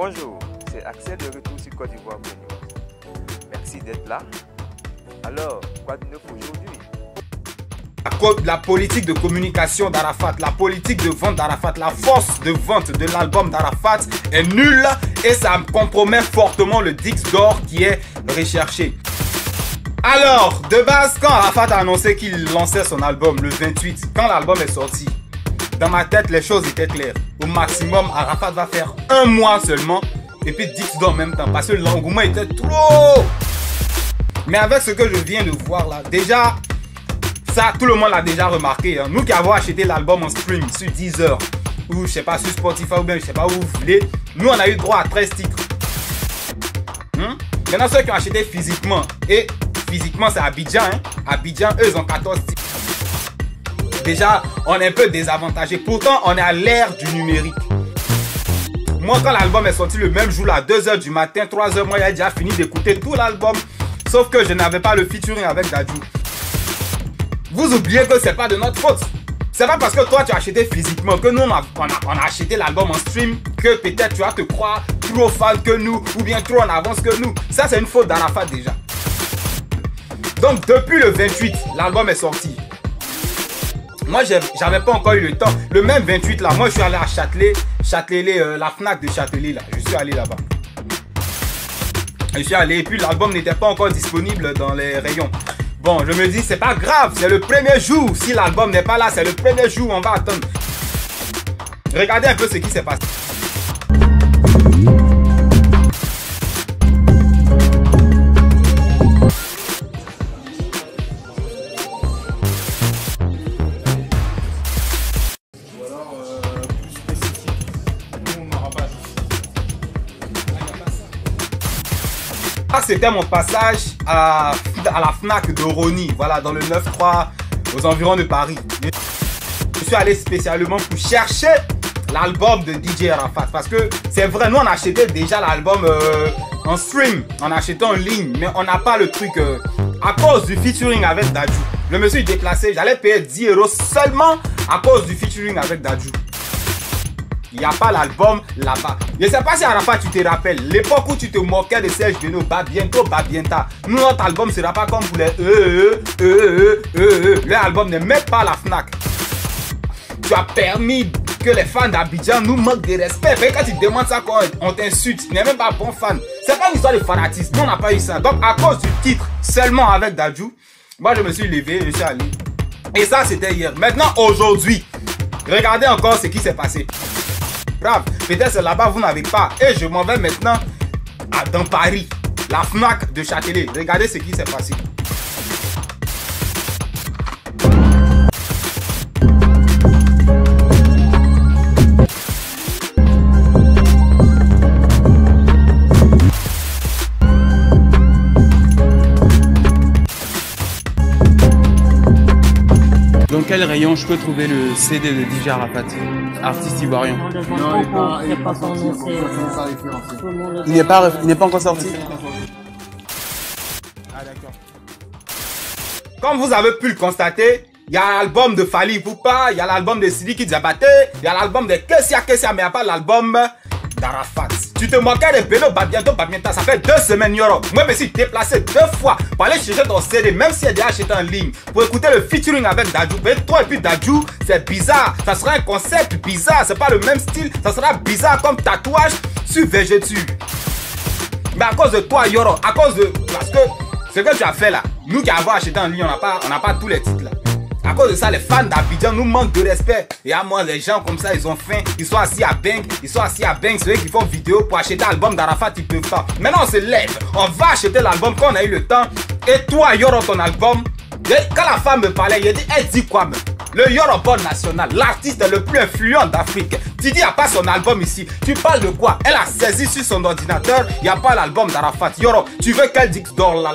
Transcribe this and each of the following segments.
Bonjour, c'est Axel de retour sur Côte d'Ivoire News. Merci d'être là. Alors, quoi de neuf aujourd'hui? La politique de communication d'Arafat, la politique de vente d'Arafat, la force de vente de l'album d'Arafat est nulle et ça compromet fortement le disque d'or qui est recherché. Alors, de base, quand Arafat a annoncé qu'il lançait son album le 28, quand l'album est sorti, dans ma tête, les choses étaient claires. Au maximum, Arafat va faire un mois seulement et puis disque d'or en même temps parce que l'engouement était trop. Mais avec ce que je viens de voir là, déjà, ça, tout le monde l'a déjà remarqué. Hein. Nous qui avons acheté l'album en stream sur Deezer ou je sais pas, sur Spotify ou bien je sais pas où vous voulez, nous on a eu droit à 13 titres. Maintenant, ceux qui ont acheté physiquement, et physiquement c'est Abidjan, hein. Abidjan, eux ils ont 14 titres. Déjà, on est un peu désavantagé. Pourtant, on est à l'ère du numérique. Moi, quand l'album est sorti le même jour, à 2 h du matin, 3 h, moi, j'ai déjà fini d'écouter tout l'album. Sauf que je n'avais pas le featuring avec Dadju. Vous oubliez que c'est pas de notre faute. C'est pas parce que toi, tu as acheté physiquement que nous, on a acheté l'album en stream que peut-être tu vas te croire trop fan que nous ou bien trop en avance que nous. Ça, c'est une faute d'Arafat déjà. Donc, depuis le 28, l'album est sorti. Moi, j'avais pas encore eu le temps. Le même 28 là, moi je suis allé à Châtelet, la Fnac de Châtelet là. Je suis allé là-bas. Je suis allé et puis l'album n'était pas encore disponible dans les rayons. Bon, je me dis, c'est pas grave, c'est le premier jour. Si l'album n'est pas là, c'est le premier jour, on va attendre. Regardez un peu ce qui s'est passé. C'était mon passage à la Fnac de Rony, voilà, dans le 9-3, aux environs de Paris. Je suis allé spécialement pour chercher l'album de DJ Arafat. Parce que c'est vrai, nous on achetait déjà l'album en stream, on achetait en ligne, mais on n'a pas le truc à cause du featuring avec Dadju. Je me suis déplacé, j'allais payer 10 € seulement à cause du featuring avec Dadju. Il n'y a pas l'album là-bas. Je ne sais pas si Arafat tu te rappelles, l'époque où tu te moquais de Serge Beno, bah bientôt, bah bientôt. Nous, notre album ne sera pas comme pour les L'album n'est même pas à la Fnac. Tu as permis que les fans d'Abidjan nous manquent de respect. Mais quand tu demandes ça, on t'insulte. Tu n'es même pas bon fan. C'est pas une histoire de fanatisme. Nous, on n'a pas eu ça. Donc, à cause du titre, seulement avec Dadju, moi, je me suis levé, je suis allé. Et ça, c'était hier. Maintenant, aujourd'hui, regardez encore ce qui s'est passé. Bravo, peut-être c'est là-bas vous n'avez pas. Et je m'en vais maintenant dans Paris, la Fnac de Châtelet. Regardez ce qui s'est passé. Dans quel rayon je peux trouver le CD de DJ Arafat, artiste ivoirien? Non, il n'est pas sorti. Il n'est pas encore sorti. Ah d'accord. Comme vous avez pu le constater, il y a l'album de Fally Ipupa, il y a l'album de Sidiki Diabaté, il y a l'album de Kessia, mais il n'y a pas l'album d'Arafat. Tu te moquais de Beno, bientôt, ça fait 2 semaines, Yoro. Moi, je me suis déplacé 2 fois pour aller chercher ton CD, même si elle est déjà acheté en ligne, pour écouter le featuring avec Dadju. Mais toi et puis Dadju, c'est bizarre. Ça sera un concept bizarre, c'est pas le même style. Ça sera bizarre comme tatouage sur Végétu. Mais à cause de toi, Yoro, à cause de... Parce que ce que tu as fait là, nous qui avons acheté en ligne, on n'a pas tous les titres là. À cause de ça, les fans d'Abidjan nous manquent de respect. Et à moi, les gens comme ça, ils ont faim. Ils sont assis à Bank. C'est eux qui font vidéo pour acheter l'album d'Arafat, ils peuvent pas. Maintenant, on se lève. On va acheter l'album quand on a eu le temps. Et toi, Yoro, ton album. Quand la femme me parlait, elle dit quoi même? Le Yoruba national, l'artiste le plus influent d'Afrique. Didi n'a pas son album ici. Tu parles de quoi? Elle a saisi sur son ordinateur. Il n'y a pas l'album d'Arafat. Yoro, tu veux quel disque d'or là?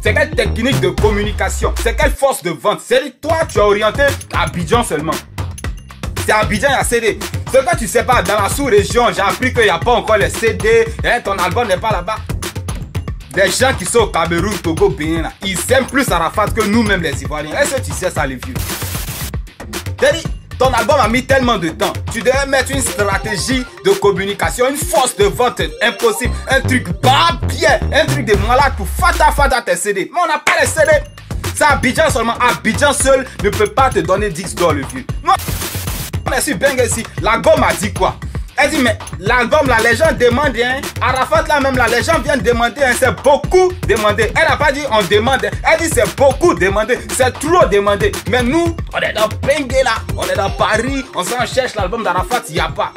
C'est quelle technique de communication? C'est quelle force de vente? C'est toi, tu as orienté à Abidjan seulement. C'est Abidjan, il y a CD. Ce que tu sais pas, dans la sous-région, j'ai appris qu'il n'y a pas encore les CD. Hein, ton album n'est pas là-bas. Des gens qui sont au Cameroun, Togo, Bénin, ils aiment plus Arafat que nous-mêmes les Ivoiriens. Est-ce que tu sais ça, les vieux? Ton album a mis tellement de temps. Tu devais mettre une stratégie de communication, une force de vente impossible. Un truc pas bien, un truc de malade pour fata tes CD. Mais on n'a pas les CD. C'est Abidjan seulement. Abidjan seul ne peut pas te donner 10 $ le vieux. Non. On est sur Bengue ici. La gomme a dit quoi? Elle dit, mais l'album, là, les gens demandent, hein. Arafat, là, même, là, les gens viennent demander, hein. C'est beaucoup demandé. Elle n'a pas dit, on demande. Elle dit, c'est beaucoup demandé. C'est trop demandé. Mais nous, on est dans Bengue, là. On est dans Paris. On s'en cherche l'album d'Arafat, il n'y a pas.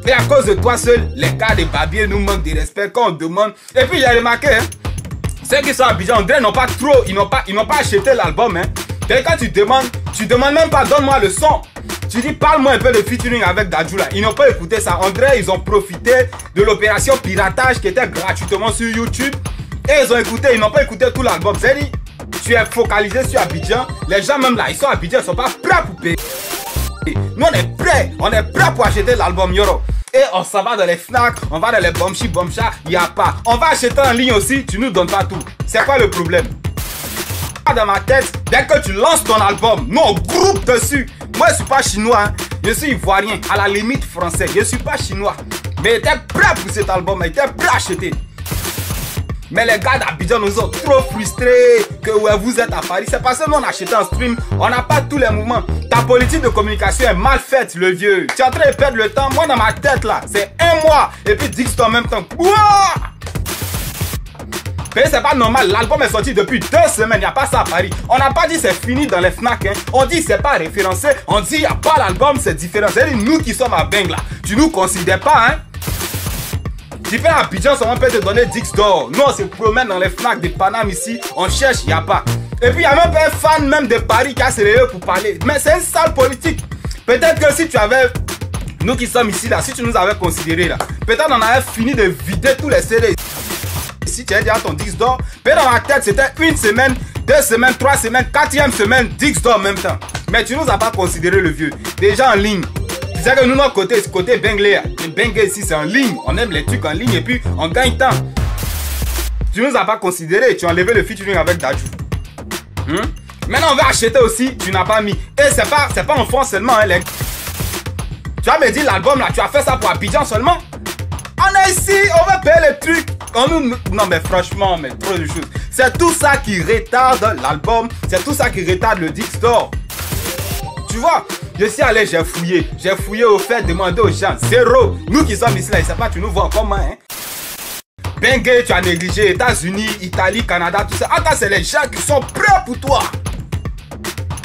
Et à cause de toi seul, les gars des Babiers nous manquent de respect quand on demande. Et puis, il y a remarqué, hein. Ceux qui sont à Abidjan, on dirait, n'ont pas trop, ils n'ont pas acheté l'album, hein. Et quand tu demandes même pas, donne-moi le son. Tu dis, parle-moi un peu de featuring avec Dadju là. Ils n'ont pas écouté ça. On dirait, ils ont profité de l'opération piratage qui était gratuitement sur YouTube. Et ils ont écouté, ils n'ont pas écouté tout l'album. C'est-à-dire, tu es focalisé sur Abidjan. Les gens même là, ils sont à Abidjan, ils sont pas prêts pour payer. Nous, on est prêts pour acheter l'album Yoro. Et on s'en va dans les FNAC, on va dans les Bomchi, Bomcha, il n'y a pas. On va acheter en ligne aussi, tu nous donnes pas tout. C'est quoi le problème? Dans ma tête, dès que tu lances ton album, nous on groupe dessus. Moi je suis pas chinois, hein. Je suis ivoirien, à la limite français. Je suis pas chinois. Mais j'étais prêt pour cet album, j'étais prêt à acheter. Mais les gars d'Abidjan nous ont trop frustrés que ouais, vous êtes à Paris. C'est parce que nous on a acheté un stream, on n'a pas tous les mouvements. Ta politique de communication est mal faite, le vieux. Tu es en train de perdre le temps. Moi dans ma tête là, c'est un mois. Et puis Dix en même temps. Ouah! Mais c'est pas normal, l'album est sorti depuis 2 semaines, il n'y a pas ça à Paris. On n'a pas dit c'est fini dans les FNAC, hein. On dit c'est pas référencé, on dit il n'y a pas l'album, c'est différent. C'est nous qui sommes à Bengue là, tu nous considères pas, hein. Tu fais Abidjan, on peut te donner 10 $. Nous on se promène dans les FNAC de Paname ici, on cherche, il n'y a pas. Et puis il y a même un fan même de Paris qui a se réveillé pour parler. Mais c'est une sale politique. Peut-être que si tu avais, nous qui sommes ici là, si tu nous avais considéré là, peut-être on avait fini de vider tous les CD. Si tu as déjà ton 10 $, mais dans ma tête c'était 1 semaine, 2 semaines, 3 semaines, 4e semaine, 10 $ en même temps. Mais tu nous as pas considéré le vieux. Déjà en ligne. Tu sais que nous, notre côté Bengue, Bengue ici c'est en ligne. On aime les trucs en ligne et puis on gagne temps. Tu nous as pas considéré, tu as enlevé le featuring avec Dadju. Maintenant on va acheter aussi, tu n'as pas mis. Et c'est pas en France seulement, hein, les... Tu vas me dire l'album là, tu as fait ça pour Abidjan seulement? On est ici, on va payer les trucs. Non mais franchement, mais trop de choses. C'est tout ça qui retarde l'album. C'est tout ça qui retarde le Dix $. Tu vois, je suis allé, j'ai fouillé au fait, demander aux gens. Zéro. Nous qui sommes ici là, ils savent pas, tu nous vois comment, hein. Bengue, tu as négligé États-Unis, Italie, Canada, tout ça. Attends, c'est les gens qui sont prêts pour toi.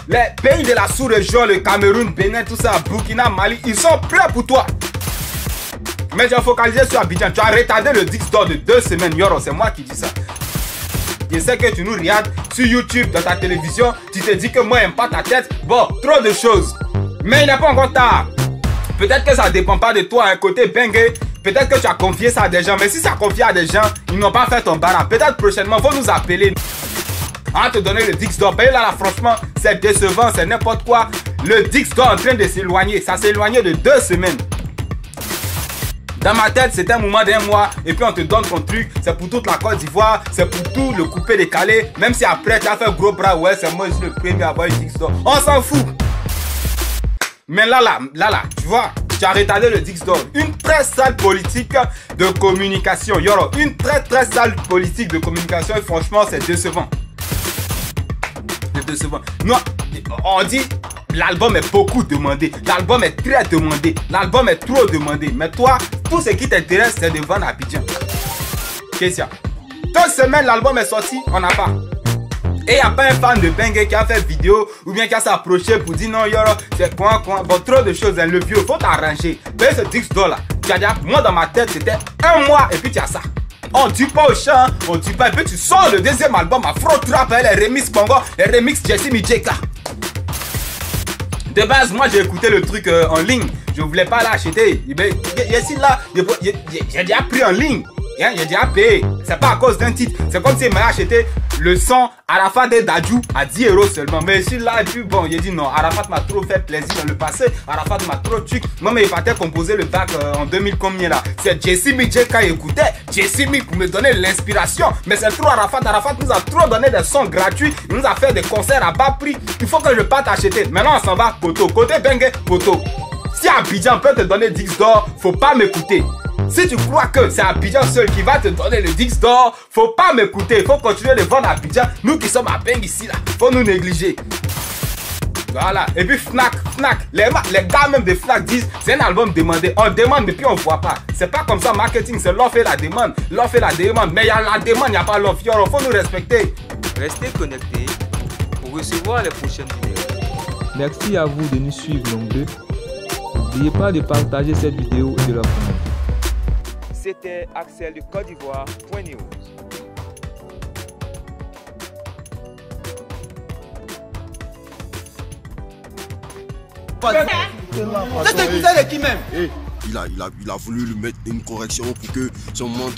Les pays de la sous-région, le Cameroun, Bénin, tout ça, Burkina, Mali, ils sont prêts pour toi. Mais tu as focalisé sur Abidjan. Tu as retardé le 10 $ de 2 semaines. Yoro, c'est moi qui dis ça. Je sais que tu nous regardes sur YouTube, dans ta télévision. Tu te dis que moi, j'aime pas ta tête. Bon, trop de choses. Mais il n'est pas encore tard. Peut-être que ça ne dépend pas de toi, un côté Bengue. Peut-être que tu as confié ça à des gens. Mais si ça confié à des gens, ils n'ont pas fait ton barat. Peut-être prochainement, il faut nous appeler. On va te donner le 10 $. Payer là, franchement, c'est décevant. C'est n'importe quoi. Le 10 $ en train de s'éloigner. Ça s'est éloigné de 2 semaines. Dans ma tête, c'était un moment d'un mois. Et puis on te donne ton truc. C'est pour toute la Côte d'Ivoire. C'est pour tout le coupé décalé. Même si après tu as fait gros bras. Ouais, c'est moi, je suis le premier à avoir eu 10 $. On s'en fout. Mais là, tu vois, tu as retardé le 10 $. Une très sale politique de communication. Yoro, une très sale politique de communication. Et franchement, c'est décevant. C'est décevant. Non, on dit... L'album est beaucoup demandé. L'album est très demandé. L'album est trop demandé. Mais toi, tout ce qui t'intéresse, c'est de vendre Abidjan. Question. 2 semaines, l'album est sorti, on n'a pas. Et il n'y a pas un fan de Bengue qui a fait vidéo ou bien qui a s'approché pour dire non, Yoro, c'est quoi. Bon, trop de choses, hein, le vieux, faut t'arranger. Paye ce 10 $. Tu as dit, moi dans ma tête, c'était 1 mois et puis tu as ça. On ne tue pas au champ, on ne tue pas. Et puis tu sors le 2e album, Afro Trap, les remix Congo, les remix Jesse Mijeka. De base, moi j'ai écouté le truc en ligne. Je voulais pas l'acheter. Ici là, j'ai déjà pris en ligne. J'ai déjà payé. C'est pas à cause d'un titre. C'est comme si il m'a acheté le son Arafat et Dadju à 10 € seulement. Mais ici là, et puis bon, il a dit non, Arafat m'a trop fait plaisir dans le passé, Arafat m'a trop tué. Moi, mais il fallait composer le bac en 2000 combien là. C'est Jessimi J qui écoutait, Jessimi pour me donner l'inspiration. Mais c'est trop Arafat, Arafat nous a trop donné des sons gratuits, il nous a fait des concerts à bas prix. Il faut que je parte acheter. Maintenant on s'en va, Poto, côté Bengue, Poto. Si Abidjan peut te donner 10 d'or, faut pas m'écouter. Si tu crois que c'est Abidjan seul qui va te donner le 10 d'or, faut pas m'écouter. Il faut continuer de vendre à Abidjan. Nous qui sommes à Bengue ici là, faut nous négliger. Voilà. Et puis Fnac, les gars même de Fnac disent c'est un album demandé. On demande mais puis on voit pas. C'est pas comme ça marketing, c'est l'offre et la demande. L'offre et la demande. Mais il y a la demande, il n'y a pas l'offre. Il faut nous respecter. Restez connectés pour recevoir les prochaines vidéos. Merci à vous de nous suivre nombreux. N'oubliez pas de partager cette vidéo et de la commenter. C'était Axel de Côte d'Ivoire.news. Il a voulu lui mettre une correction pour que son menton